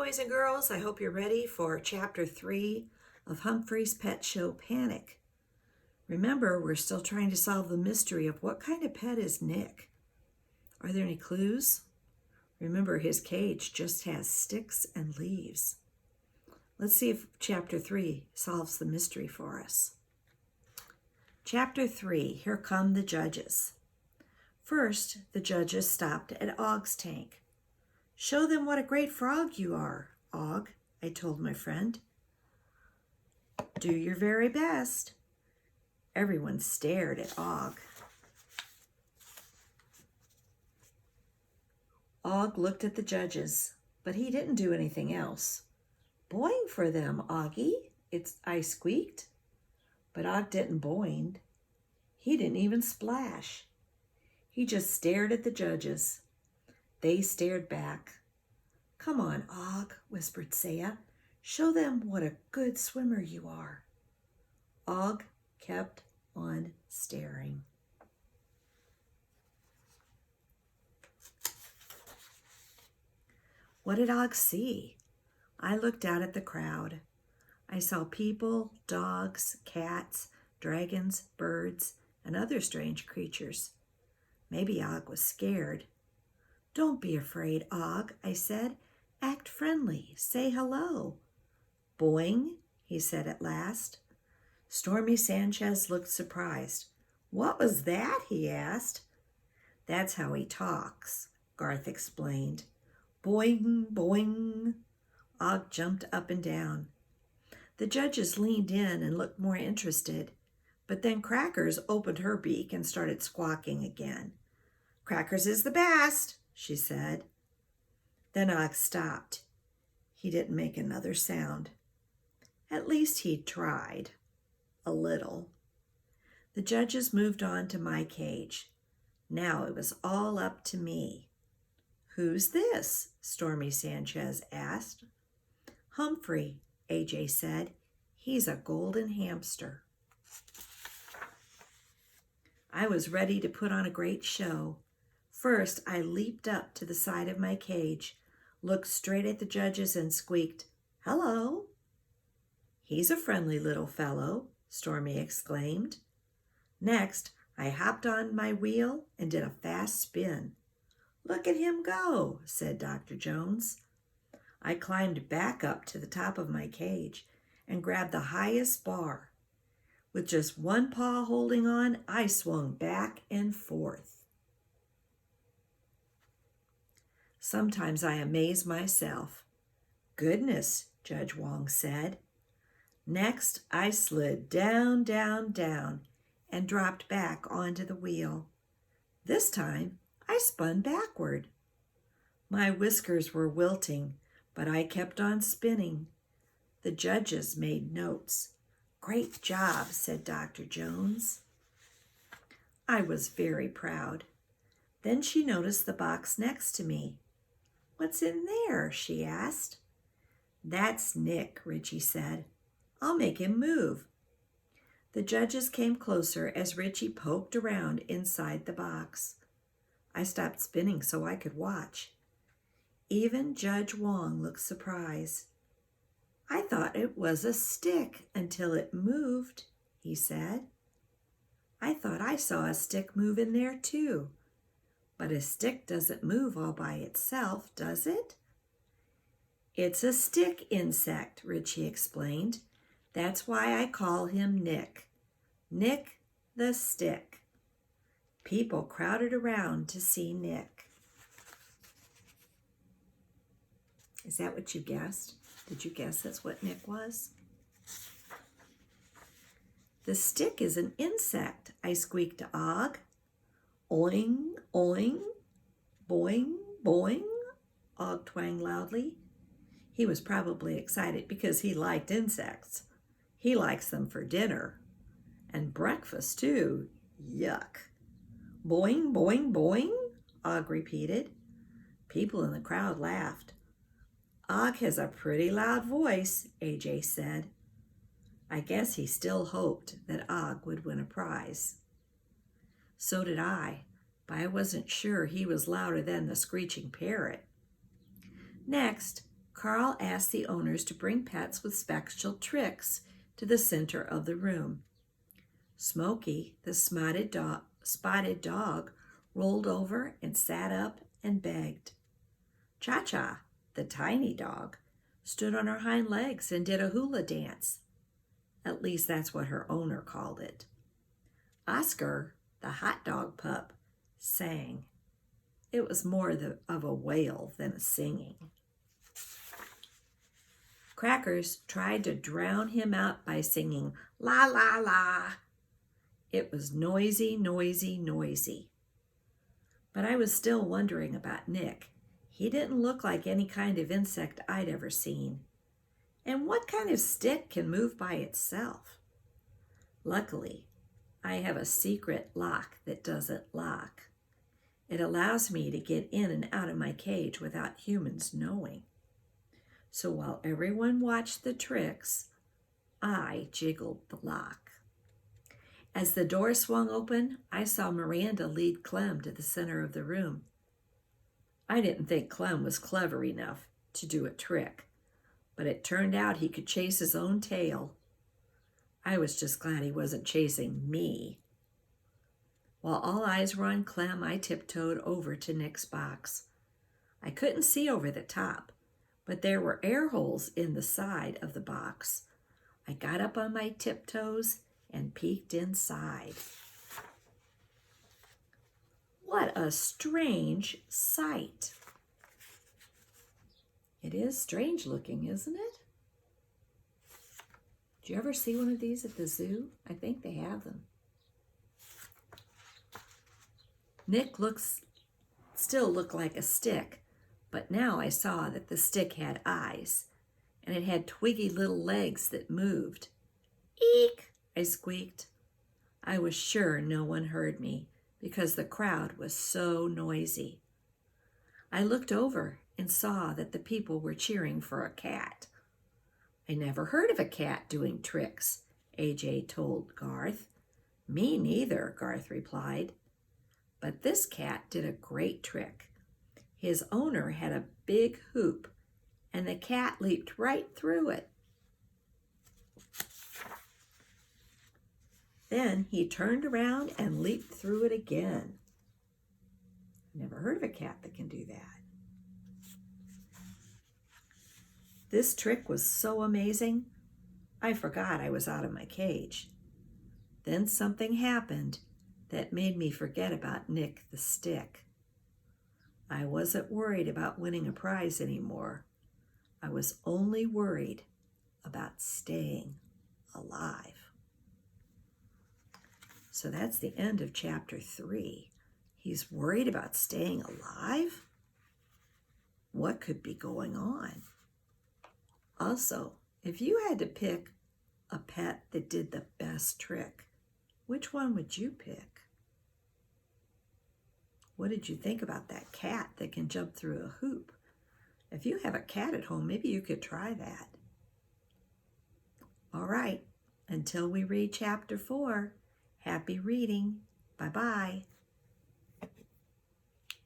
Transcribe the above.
boys and girls. I hope you're ready for Chapter 3 of Humphrey's Pet Show Panic. Remember, we're still trying to solve the mystery of what kind of pet is Nick. Are there any clues? Remember, his cage just has sticks and leaves. Let's see if Chapter 3 solves the mystery for us. Chapter 3, Here Come the Judges. First, the judges stopped at Og's tank. "Show them what a great frog you are, Og," I told my friend. "Do your very best." Everyone stared at Og. Og looked at the judges, but he didn't do anything else. "Boing for them, Augie," I squeaked. But Og didn't boing. He didn't even splash. He just stared at the judges. They stared back. "Come on, Og," whispered Saya. "Show them what a good swimmer you are." Og kept on staring. What did Og see? I looked out at the crowd. I saw people, dogs, cats, dragons, birds, and other strange creatures. Maybe Og was scared. "Don't be afraid, Og," I said. "Act friendly. Say hello." "Boing," he said at last. Stormy Sanchez looked surprised. "What was that?" he asked. "That's how he talks," Garth explained. "Boing, boing." Og jumped up and down. The judges leaned in and looked more interested, but then Crackers opened her beak and started squawking again. "Crackers is the best," she said. Then Og stopped. He didn't make another sound. At least he tried. A little. The judges moved on to my cage. Now it was all up to me. "Who's this?" Stormy Sanchez asked. "Humphrey," AJ said. "He's a golden hamster." I was ready to put on a great show. First, I leaped up to the side of my cage, looked straight at the judges and squeaked, "Hello." "He's a friendly little fellow," Stormy exclaimed. Next, I hopped on my wheel and did a fast spin. "Look at him go," said Dr. Jones. I climbed back up to the top of my cage and grabbed the highest bar. With just one paw holding on, I swung back and forth. Sometimes I amaze myself. "Goodness," Judge Wong said. Next, I slid down, down, down, and dropped back onto the wheel. This time, I spun backward. My whiskers were wilting, but I kept on spinning. The judges made notes. "Great job," said Dr. Jones. I was very proud. Then she noticed the box next to me. "What's in there?" she asked. "That's Nick," Richie said. "I'll make him move." The judges came closer as Richie poked around inside the box. I stopped spinning so I could watch. Even Judge Wong looked surprised. "I thought it was a stick until it moved," he said. "I thought I saw a stick move in there too. But a stick doesn't move all by itself, does it?" "It's a stick insect," Richie explained. "That's why I call him Nick. Nick the Stick." People crowded around to see Nick. Is that what you guessed? Did you guess that's what Nick was? "The stick is an insect," I squeaked to Og. "Oing, oing, boing, boing," Og twanged loudly. He was probably excited because he liked insects. He likes them for dinner. And breakfast, too. Yuck. "Boing, boing, boing," Og repeated. People in the crowd laughed. "Og has a pretty loud voice," AJ said. I guess he still hoped that Og would win a prize. So did I, but I wasn't sure he was louder than the screeching parrot. Next, Carl asked the owners to bring pets with special tricks to the center of the room. Smokey, the spotted dog, rolled over and sat up and begged. Cha-Cha, the tiny dog, stood on her hind legs and did a hula dance. At least that's what her owner called it. Oscar, the hot dog pup, sang. It was more of a wail than a singing. Crackers tried to drown him out by singing la la la. It was noisy, noisy, noisy. But I was still wondering about Nick. He didn't look like any kind of insect I'd ever seen. And what kind of stick can move by itself? Luckily, I have a secret lock that doesn't lock. It allows me to get in and out of my cage without humans knowing. So while everyone watched the tricks, I jiggled the lock. As the door swung open, I saw Miranda lead Clem to the center of the room. I didn't think Clem was clever enough to do a trick, but it turned out he could chase his own tail. I was just glad he wasn't chasing me. While all eyes were on Clem, I tiptoed over to Nick's box. I couldn't see over the top, but there were air holes in the side of the box. I got up on my tiptoes and peeked inside. What a strange sight. It is strange looking, isn't it? Did you ever see one of these at the zoo? I think they have them. Nick still looked like a stick, but now I saw that the stick had eyes, and it had twiggy little legs that moved. Eek! I squeaked. I was sure no one heard me because the crowd was so noisy. I looked over and saw that the people were cheering for a cat. I never heard of a cat doing tricks, AJ told Garth. Me neither, Garth replied. But this cat did a great trick. His owner had a big hoop, and the cat leaped right through it. Then he turned around and leaped through it again. Never heard of a cat that can do that. This trick was so amazing, I forgot I was out of my cage. Then something happened that made me forget about Nick the stick. I wasn't worried about winning a prize anymore. I was only worried about staying alive. So that's the end of chapter 3. He's worried about staying alive? What could be going on? Also, if you had to pick a pet that did the best trick, which one would you pick? What did you think about that cat that can jump through a hoop? If you have a cat at home, maybe you could try that. All right, until we read chapter 4, happy reading. Bye-bye.